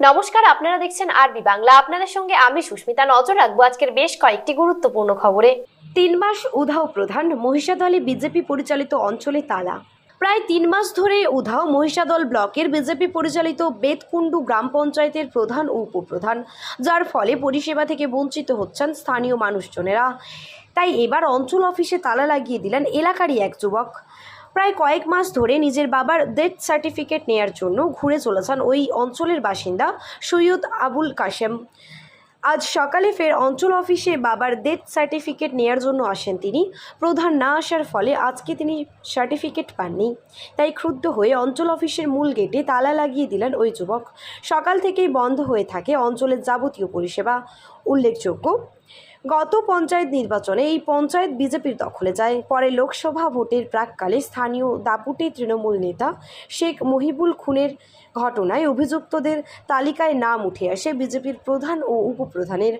নমস্কার, আপনারা দেখছেন আরবি বাংলা। আপনাদের সঙ্গে আমি সুস্মিতা। নজর রাখবো আজকের বেশ কয়েকটি গুরুত্বপূর্ণ খবরে। 3 মাস উধাও প্রধান, মহিষাদলে বিজেপি পরিচালিত অঞ্চলে তালা। প্রায় 3 মাস ধরে উধাও মহিষাদল ব্লকের বিজেপি পরিচালিত বেতকুণ্ডু গ্রাম পঞ্চায়েতের প্রধান ও উপপ্রধান, যার ফলে পরিষেবা থেকে বঞ্চিত হচ্ছেন স্থানীয় মানুষজনেরা। তাই এবার অঞ্চল অফিসে তালা লাগিয়ে দিলেন এলাকারই এক যুবক। প্রায় কয়েক মাস ধরে নিজের বাবার ডেথ সার্টিফিকেট নেয়ার জন্য ঘুরে চলেছেন ওই অঞ্চলের বাসিন্দা সৈয়দ আবুল কাশেম। আজ সকালে ফের অঞ্চল অফিসে বাবার ডেথ সার্টিফিকেট নেয়ার জন্য আসেন তিনি। প্রধান না আসার ফলে আজকে তিনি সার্টিফিকেট পাননি। তাই ক্ষুব্ধ হয়ে অঞ্চল অফিসের মূল গেটে তালা লাগিয়ে দিলেন ওই যুবক। সকাল থেকেই বন্ধ হয়ে থাকে অঞ্চলের যাবতীয় পরিষেবা। উল্লেখযোগ্য, গত পঞ্চায়েত নির্বাচনে এই পঞ্চায়েত বিজেপির দখলে যায়। পরে লোকসভা ভোটের প্রাককালে স্থানীয় দাপুটে তৃণমূল নেতা শেখ মহিবুল খুনের ঘটনায় অভিযুক্তদের তালিকায় নাম উঠে আসে বিজেপির প্রধান ও উপপ্রধানের।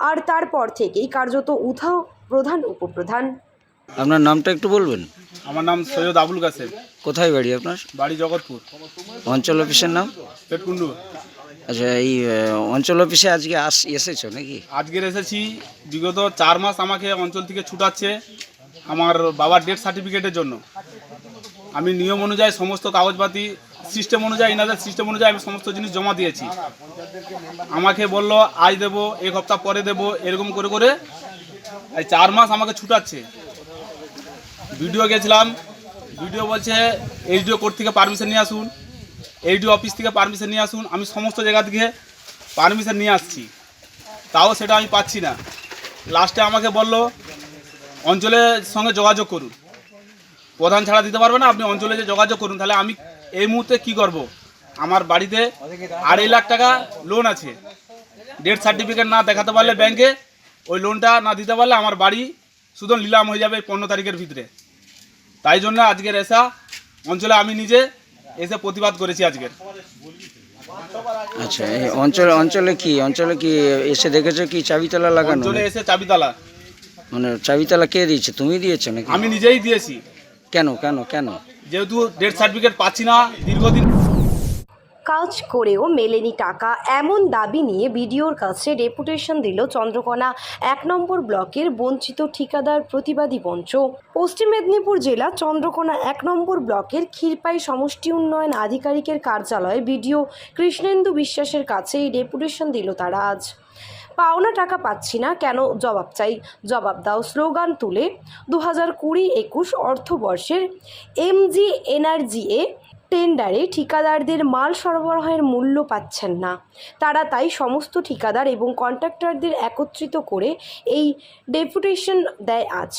আর তারপর থেকেই কার্যত উধাও প্রধান উপপ্রধান। আপনার নামটা একটু বলবেন? আমার নাম সৈয়দ আবুল কাশেম। কোথায় বাড়ি আপনার? বাড়ি জগৎপুর। অঞ্চল অফিসের নাম? পেটকুণ্ডু। আচ্ছা, এই অঞ্চল অফিসে আজকে এসেছো নাকি? আজকের এসেছি। বিগত 4 মাস আমাকে অঞ্চল থেকে ছুটাচ্ছে আমার বাবার ডেথ সার্টিফিকেটের জন্য। আমি নিয়ম অনুযায়ী সমস্ত কাগজপাতি সিস্টেম অনুযায়ী, ইনাদের সিস্টেম অনুযায়ী আমি সমস্ত জিনিস জমা দিয়েছি। আমাকে বললো আজ দেবো, এক সপ্তাহ পরে দেবো, এরকম করে করে এই 4 মাস আমাকে ছুটাচ্ছে। ভিডিও গেছিলাম, ভিডিও বলছে এইচডিও কোর্ট থেকে পারমিশন নিয়ে আসুন, এইচডিও অফিস থেকে পারমিশন নিয়ে আসুন। আমি সমস্ত জায়গা থেকে পারমিশন নিয়ে আসছি, তাও সেটা আমি পাচ্ছি না। লাস্টে আমাকে বললো অঞ্চলের সঙ্গে যোগাযোগ করুন, প্রধান ছাড়া দিতে পারবে না, আপনি অঞ্চলে যে যোগাযোগ করুন। তাহলে আমি এই মুহূর্তে কি করব? আমার বাড়িতে 2.5 লাখ টাকা লোন আছে। ডেথ সার্টিফিকেট না দেখাতে পারলে ব্যাংকে, ওই লোনটা না দিতে পারলে আমার বাড়ি শুধু নিলাম হয়ে যাবে 15 তারিখের ভিতরে। তাই জন্য আজকের এসা অঞ্চলে আমি নিজে এসে প্রতিবাদ করেছি আজকের। আচ্ছা, এই অঞ্চলে কি এসে দেখেছো কি চাবিতালা লাগানো? অঞ্চলে এসে চাবিতালা, মানে চাবিতালা কে দিয়েছে? তুমি দিয়েছো নাকি? আমি নিজেই দিয়েছি। কেন? যেহেতু ডেথ সার্টিফিকেট পাচ্ছি না দীর্ঘদিন। কাজ করেও মেলেনি টাকা, এমন দাবি নিয়ে বিডিওর কাছে ডেপুটেশন দিল চন্দ্রকোনা 1 নম্বর ব্লকের বঞ্চিত ঠিকাদার প্রতিবাদী মঞ্চ। পশ্চিম মেদিনীপুর জেলা চন্দ্রকোনা 1 নম্বর ব্লকের ক্ষীরপাই সমষ্টি উন্নয়ন আধিকারিকের কার্যালয়ে বিডিও কৃষ্ণেন্দু বিশ্বাসের কাছে এই ডেপুটেশন দিল তারা আজ। পাওনা টাকা পাচ্ছি না, কেন? জবাব চাই, জবাব দাও স্লোগান তুলে 2020-21 অর্থবর্ষের MGNRGA টেন্ডারে ঠিকাদারদের মাল সরবরাহের মূল্য পাচ্ছেন না তারা। তাই সমস্ত ঠিকাদার এবং কন্ট্রাক্টরদের একত্রিত করে এই ডেপুটেশন দেয় আজ।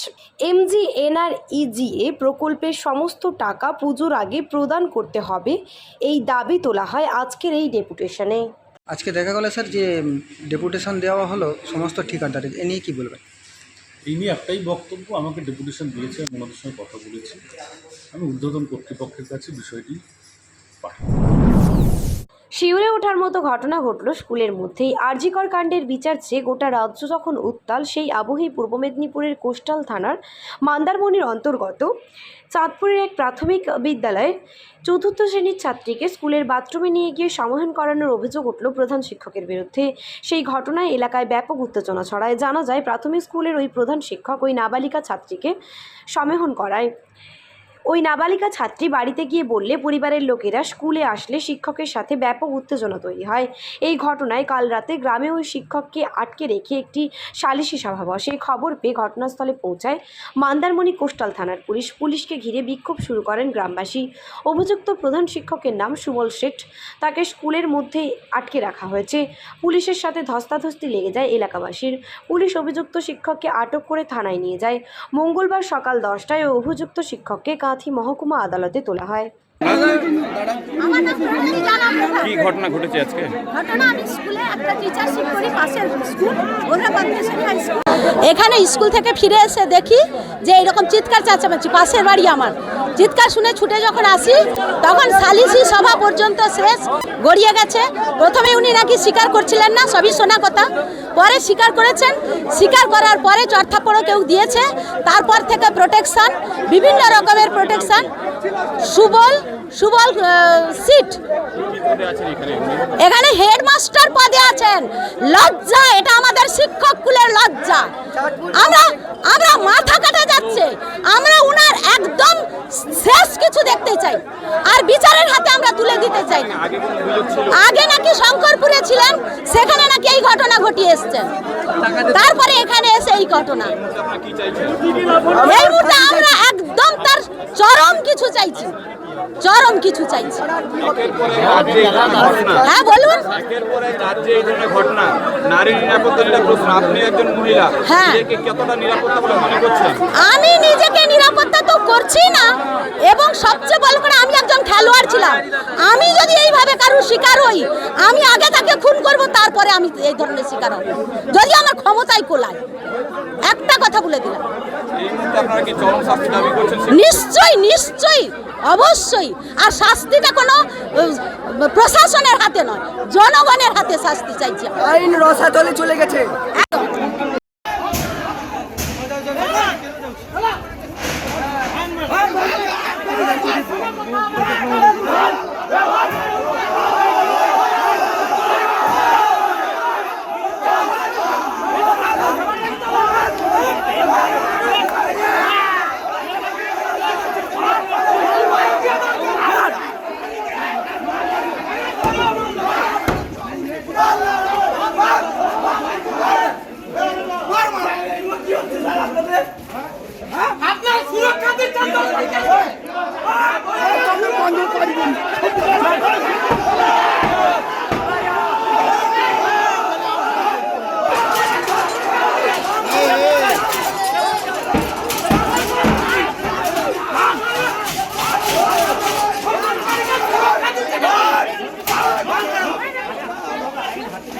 MGNRGA প্রকল্পের সমস্ত টাকা পুজোর আগে প্রদান করতে হবে, এই দাবি তোলা হয় আজকের এই ডেপুটেশনে। আজকে দেখা গেল স্যার যে ডেপুটেশন দেওয়া হলো সমস্ত ঠিকাদারের, এ নিয়ে কী বলবেন? এই নিয়ে একটাই বক্তব্য, আমাকে ডেপুটেশন দিয়েছে, আমি ওনাদের সঙ্গে কথা বলেছি, আমি ঊর্ধ্বতন কর্তৃপক্ষের কাছে বিষয়টি পাঠাবো। শিউরে ওঠার মতো ঘটনা ঘটল স্কুলের মধ্যেই। আরজিকর কাণ্ডের বিচার চেয়ে গোটা রাজ্য যখন উত্তাল, সেই আবহেই পূর্ব মেদিনীপুরের কোস্টাল থানার মন্দারমণির অন্তর্গত চাঁদপুরের এক প্রাথমিক বিদ্যালয়ের 4র্থ শ্রেণীর ছাত্রীকে স্কুলের বাথরুমে নিয়ে গিয়ে সমাহরণ করানোর অভিযোগ উঠল প্রধান শিক্ষকের বিরুদ্ধে। সেই ঘটনায় এলাকায় ব্যাপক উত্তেজনা ছড়ায়। জানা যায়, প্রাথমিক স্কুলের ওই প্রধান শিক্ষক ওই নাবালিকা ছাত্রীকে সমাহরণ করায়। ওই নাবালিকা ছাত্রী বাড়িতে গিয়ে বললে পরিবারের লোকেরা স্কুলে আসলে শিক্ষকের সাথে ব্যাপক উত্তেজনা তৈরি হয়। এই ঘটনায় কাল রাতে গ্রামে ওই শিক্ষককে আটকে রেখে একটি সালিশি সভা বসে। খবর পেয়ে ঘটনাস্থলে পৌঁছায় মন্দারমণি কোস্টাল থানার পুলিশ। পুলিশকে ঘিরে বিক্ষোভ শুরু করেন গ্রামবাসী। অভিযুক্ত প্রধান শিক্ষকের নাম সুমল শেঠ, তাকে স্কুলের মধ্যে আটকে রাখা হয়েছে। পুলিশের সাথে ধস্তাধস্তি লেগে যায় এলাকাবাসীর। পুলিশ অভিযুক্ত শিক্ষককে আটক করে থানায় নিয়ে যায়। মঙ্গলবার সকাল 10টায় অভিযুক্ত শিক্ষককে কাঁথি মহকুমা আদালতে তোলা হয়। কি ঘটনা ঘটেছে আজকে? ঘটনা, আমি স্কুলে একটা টিচারশিপ করি, পাশের স্কুল ওরা মাদ্রাসা হাই স্কুল। এখানে স্কুল থেকে ফিরে এসে দেখি যে এরকম চিৎকার চেঁচামেচি, পাশের বাড়ি আমার। চিৎকার শুনে ছুটে যখন আসি তখন সালিসি সভা পর্যন্ত শেষ গড়িয়ে গেছে। প্রথমে উনি নাকি স্বীকার করছিলেন না, সবই শোনা কথা, পরে স্বীকার করেছেন। স্বীকার করার পরে চড়থাপ্পড়ও কেউ দিয়েছে। তারপর থেকে প্রোটেকশন, বিভিন্ন রকমের প্রোটেকশন। সুবল সুবল সিট। এখানে হেডমাস্টার পদে আছেন। লজ্জা, এটা আমাদের শিক্ষক কুলের লজ্জা। আমরা আমরা মাথা কাটা যাচ্ছে। আমরা উনার একদম শেষ কিছু দেখতে চাই, আর বিচারের হাতে আমরা তুলে দিতে চাই না। আগে নাকি শঙ্করপুরে ছিলেন, সেখানে নাকি এই ঘটনা ঘটিয়ে এসছেন, তারপরে এখানে এসে এই ঘটনা। এই মুহূর্তে আমরা একদম তার চরম কিছু চাইছি, চরম কিছু চাইছি। হ্যাঁ বলুন। হ্যাঁ, আমি নিজেকে নিরাপত্তা তো করছি না, এবং সবচেয়ে বড় করে আমি একজন খেলোয়াড় ছিলাম। আমি যদি এইভাবে কারোর শিকার হই, আমি আগে তাকে খুন করব, তারপরে আমি এই ধরনের শিকার হব, যদি আমার ক্ষমতায় কোলায়। একটা কথা বলে দিলাম, নিশ্চয়ই নিশ্চয়ই অবশ্যই। আর শাস্তিটা কোনো প্রশাসনের হাতে নয়, জনগণের হাতে শাস্তি চাইছি। আইন রসাতলে চলে গেছে। আপনার সুরক্ষা দিচ্ছেন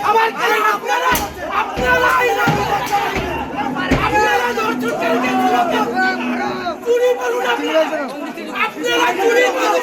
আমার আপনারা আপনারা চুরি বলুন, আপনারা চুরি বলুন।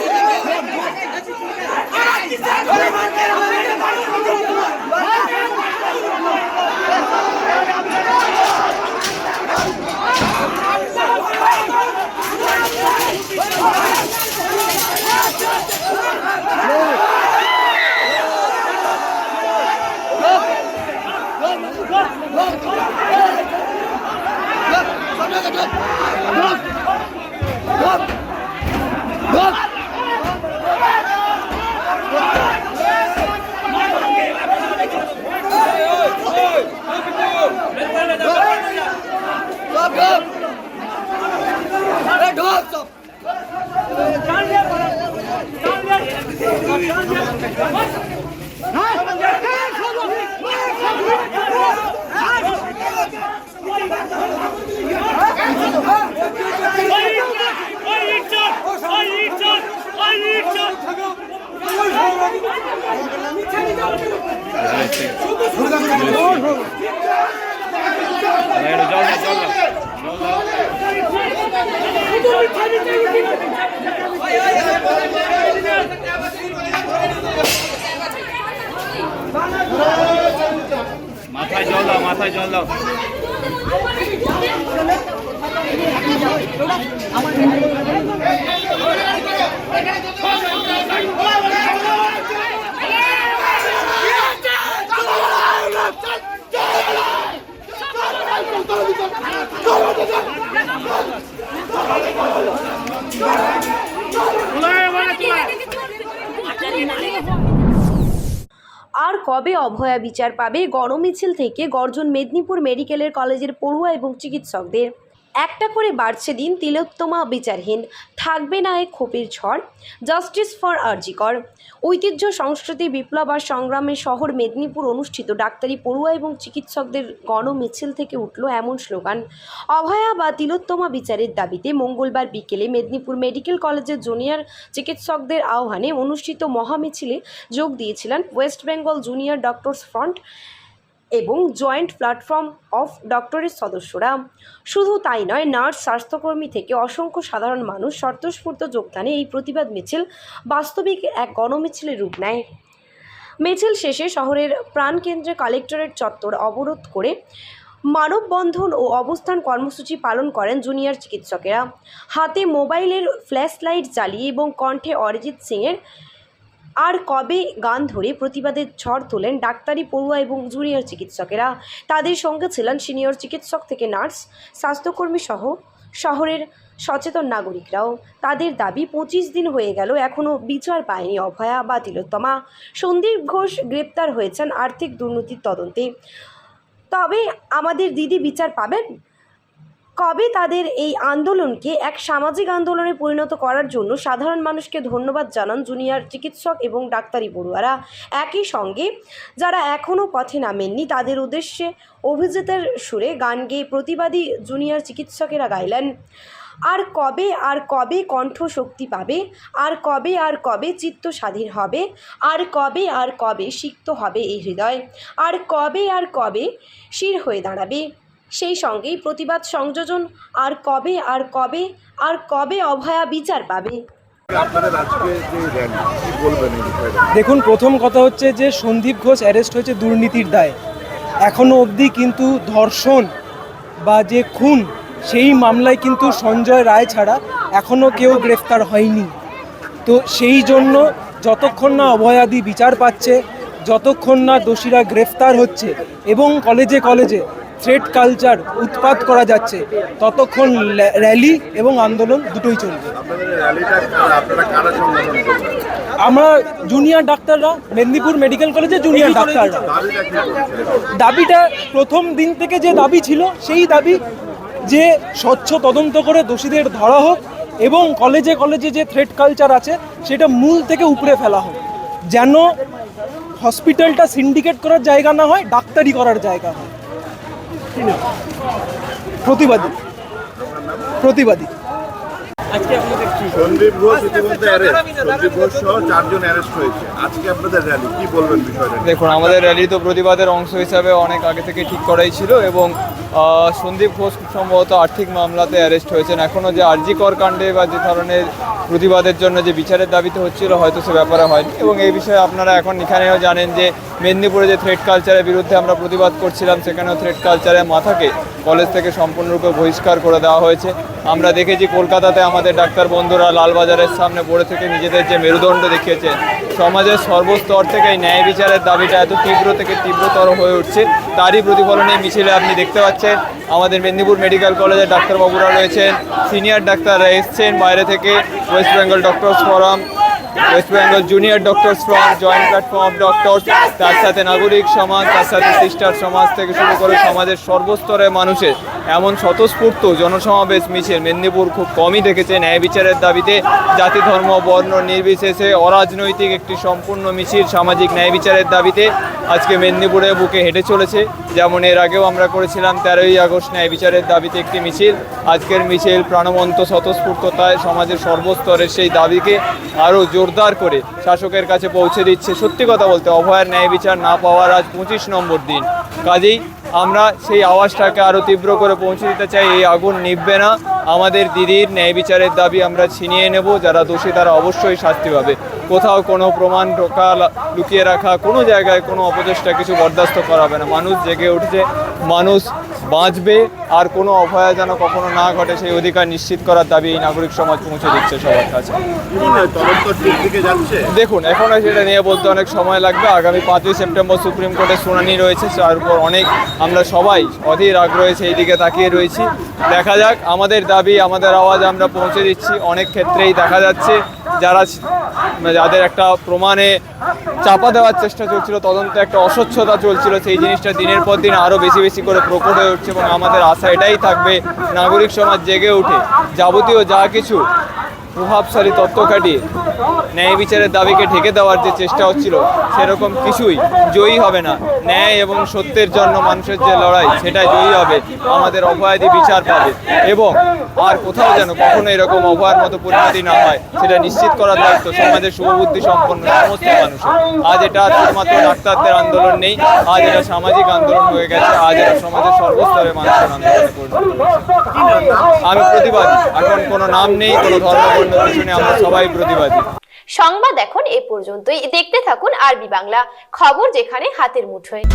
মাথায় জল দাও, মাথায় জল দাও। আর কবে অভয়া বিচার পাবে? গণমিছিল থেকে গর্জন মেদিনীপুর মেডিকেলের কলেজের পড়ুয়া এবং চিকিৎসকদের। একটা করে বাড়ছে দিন, তিলোত্তমা বিচারহীন, থাকবে না এক ক্ষোভের ঝড়। জাস্টিস ফর আরজি কর। ঐতিহ্য, সংস্কৃতি, বিপ্লব আর সংগ্রামের শহর মেদিনীপুর অনুষ্ঠিত ডাক্তারি, পড়ুয়া এবং চিকিৎসকদের গণমিছিল থেকে উঠল এমন স্লোগান। অভয়া বা তিলোত্তমা বিচারের দাবিতে মঙ্গলবার বিকেলে মেদিনীপুর মেডিকেল কলেজের জুনিয়র চিকিৎসকদের আহ্বানে অনুষ্ঠিত মহামিছিলে যোগ দিয়েছিলেন West Bengal junior doctors front এবং জয়েন্ট প্ল্যাটফর্ম অফ ডক্টরের সদস্যরা। শুধু তাই নয়, নার্স, স্বাস্থ্যকর্মী থেকে অসংখ্য সাধারণ মানুষ স্বতঃস্ফূর্ত যোগদানে এই প্রতিবাদ মিছিল বাস্তবিক এক গণমিছিলের রূপ নেয়। মিছিল শেষে শহরের প্রাণকেন্দ্রে কালেক্টরেট চত্বর অবরোধ করে মানববন্ধন ও অবস্থান কর্মসূচি পালন করেন জুনিয়র চিকিৎসকেরা। হাতে মোবাইলের ফ্ল্যাশ লাইট জ্বালিয়ে এবং কণ্ঠে অরিজিৎ সিংয়ের আর কবে গান ধরে প্রতিবাদের ঝড় তোলেন ডাক্তারি পড়ুয়া এবং জুনিয়র চিকিৎসকেরা। তাদের সঙ্গে ছিলেন সিনিয়র চিকিৎসক থেকে নার্স, স্বাস্থ্যকর্মী সহ শহরের সচেতন নাগরিকরাও। তাদের দাবি 25 দিন হয়ে গেল এখনও বিচার পায়নি অভয়া বা তিলোত্তমা। সন্দীপ ঘোষ গ্রেপ্তার হয়েছেন আর্থিক দুর্নীতির তদন্তে। তবে আমাদের দিদি বিচার পাবেন কবে? তাদের এই আন্দোলনকে এক সামাজিক আন্দোলনে পরিণত করার জন্য সাধারণ মানুষকে ধন্যবাদ জানান জুনিয়র চিকিৎসক এবং ডাক্তারি পড়ুয়ারা। একই সঙ্গে যারা এখনও পথে নামেননি তাদের উদ্দেশ্যে অভিজিতের সুরে গান গেয়ে প্রতিবাদী জুনিয়র চিকিৎসকেরা গাইলেন। আর কবে কণ্ঠ শক্তি পাবে, আর কবে চিত্ত স্বাধীন হবে, আর কবে সিক্ত হবে এই হৃদয়, আর কবে শির হয়ে দাঁড়াবে। সেই সঙ্গেই প্রতিবাদ সংযোজন আর কবে অভয়া বিচার পাবে। দেখুন, প্রথম কথা হচ্ছে যে সন্দীপ ঘোষ অ্যারেস্ট হয়েছে দুর্নীতির দায়ে। এখনও অবধি কিন্তু ধর্ষণ বা যে খুন সেই মামলায় কিন্তু সঞ্জয় রায় ছাড়া এখনও কেউ গ্রেফতার হয়নি। তো সেই জন্য যতক্ষণ না অভয়াদি বিচার পাচ্ছে, যতক্ষণ না দোষীরা গ্রেফতার হচ্ছে এবং কলেজে কলেজে থ্রেট কালচার উৎপাত করা যাচ্ছে, ততক্ষণ র্যালি এবং আন্দোলন দুটোই চলবে। আমরা জুনিয়র ডাক্তাররা, মেদিনীপুর মেডিকেল কলেজে জুনিয়র ডাক্তাররা, দাবিটা প্রথম দিন থেকে যে দাবি ছিল সেই দাবি যে স্বচ্ছ তদন্ত করে দোষীদের ধরা হোক এবং কলেজে কলেজে যে থ্রেট কালচার আছে সেটা মূল থেকে উপড়ে ফেলা হোক, যেন হসপিটালটা সিন্ডিকেট করার জায়গা না হয়, ডাক্তারি করার জায়গা হয়। প্রতিবাদী সন্দীপ ঘোষ ইতিমধ্যে সন্দীপ ঘোষ সহ 4 জন অ্যারেস্ট হয়েছে। আজকে আপনাদের র্যালি, কি বলবেন বিষয়টা? দেখুন, আমাদের র্যালি তো প্রতিবাদের অংশ হিসাবে অনেক আগে থেকে ঠিক করাই ছিল এবং সন্দীপ ঘোষ খুব সম্ভবত আর্থিক মামলাতে অ্যারেস্ট হয়েছেন। এখনও যে আরজি কর কাণ্ডে বা যে ধরনের প্রতিবাদের জন্য যে বিচারের দাবিতে হচ্ছিল হয়তো সে ব্যাপারে হয়নি। এবং এই বিষয়ে আপনারা এখন এখানেও জানেন যে মেদিনীপুরে যে থ্রেট কালচারের বিরুদ্ধে আমরা প্রতিবাদ করছিলাম, সেখানেও থ্রেট কালচারের মাথাকে কলেজ থেকে সম্পূর্ণরূপে বহিষ্কার করে দেওয়া হয়েছে। আমরা দেখেছি কলকাতাতে আমাদের ডাক্তার বন্ধুরা লালবাজারের সামনে পড়ে থেকে নিজেদের যে মেরুদণ্ড দেখিয়েছে। সমাজের সর্বস্তর থেকে এই ন্যায় বিচারের দাবিটা এত তীব্র থেকে তীব্রতর হয়ে উঠছে, তারই প্রতিফলনে মিছিলে আপনি দেখতে পাচ্ছেন আমাদের মেদিনীপুর মেডিকেল কলেজের ডাক্তারবাবুরা রয়েছেন, সিনিয়র ডাক্তাররা এসছেন বাইরে থেকে, West Bengal doctors forum, West Bengal junior doctors from, joint platform of doctors, তার সাথে নাগরিক সমাজ, তার সাথে সিস্টার সমাজ থেকে শুরু করে সমাজের সর্বস্তরের মানুষের এমন স্বতঃস্ফূর্ত জনসমাবেশ মিছিল মেদিনীপুর খুব কমই দেখেছে ন্যায় বিচারের দাবিতে। জাতি ধর্ম বর্ণ নির্বিশেষে অরাজনৈতিক একটি সম্পূর্ণ মিছিল সামাজিক ন্যায় বিচারের দাবিতে আজকে মেদিনীপুরের বুকে হেঁটে চলেছে। যেমন এর আগেও আমরা করেছিলাম 13ই আগস্ট ন্যায় বিচারের দাবিতে একটি মিছিল। আজকের মিছিল প্রাণবন্ত স্বতঃস্ফূর্ততায় সমাজের সর্বস্তরের সেই দাবিকে আরও জোরদার করে শাসকের কাছে পৌঁছে দিচ্ছে। সত্যি কথা বলতে অভয়ার ন্যায় বিচার না পাওয়ার আজ 25 নম্বর দিন। কাজেই আমরা সেই আওয়াজটাকে আরও তীব্র করে পৌঁছে দিতে চাই। এই আগুন নিভবে না। আমাদের দিদির ন্যায় বিচারের দাবি আমরা ছিনিয়ে নেব। যারা দোষী তারা অবশ্যই শাস্তি পাবে। কোথাও কোনো প্রমাণ ঢোকা, লুকিয়ে রাখা, কোনো জায়গায় কোনো অপচেষ্টা কিছু বরদাস্ত করা হবে না। মানুষ জেগে উঠছে, মানুষ বাঁচবে, আর কোনো অভয়া যেন কখনো না ঘটে সেই অধিকার নিশ্চিত করার দাবি এই নাগরিক সমাজ পৌঁছে দিচ্ছে সবার কাছে। দেখুন, এখনও সেটা নিয়ে বলতে অনেক সময় লাগবে। আগামী 5ই সেপ্টেম্বর সুপ্রিম কোর্টের শুনানি রয়েছে, তার উপর অনেক আমরা সবাই অধীর আগ্রহে সেই দিকে তাকিয়ে রয়েছি। দেখা যাক, আমাদের দাবি, আমাদের আওয়াজ আমরা পৌঁছে দিচ্ছি। অনেক ক্ষেত্রেই দেখা যাচ্ছে যাদের একটা প্রমাণে চাপা দেওয়ার চেষ্টা চলছিল, তদন্তে একটা অস্বচ্ছতা চলছিল, সেই জিনিসটা দিনের পর দিন আরও বেশি বেশি করে প্রকট হয়ে উঠছে। এবং আমাদের আশা এটাই থাকবে, নাগরিক সমাজ জেগে উঠে যাবতীয় যা কিছু প্রভাবশালী তত্ত্ব খাটিয়ে ন্যায় বিচারের দাবিকে ঢেকে দেওয়ার যে চেষ্টা হচ্ছিল, সেরকম কিছুই জয়ী হবে না। ন্যায় এবং সত্যের জন্য মানুষের যে লড়াই, সেটাই জয়ী হবে। আমাদের অভয়াদি বিচার পাবে এবং আর কোথাও যেন কখনো এরকম অভয়ার মতো পরিণতি না হয়, সেটা নিশ্চিত করার দায়িত্ব সমাজের শুভবুদ্ধি সম্পন্ন সমস্ত মানুষের। আজ এটা শুধুমাত্র ডাক্তারদের আন্দোলন নেই, আজ এটা সামাজিক আন্দোলন হয়ে গেছে। আজ এটা সমাজের সর্বস্তরের মানুষের আন্দোলনে পরিণত হয়েছে। আমি প্রতিবাদী। এখন কোনো নাম নেই, কোনো ধর্ম পিছনে, আমরা সবাই প্রতিবাদী। সংবাদ এখন এ পর্যন্তই। দেখতে থাকুন আরবি বাংলা, খবর যেখানে হাতের মুঠোয়।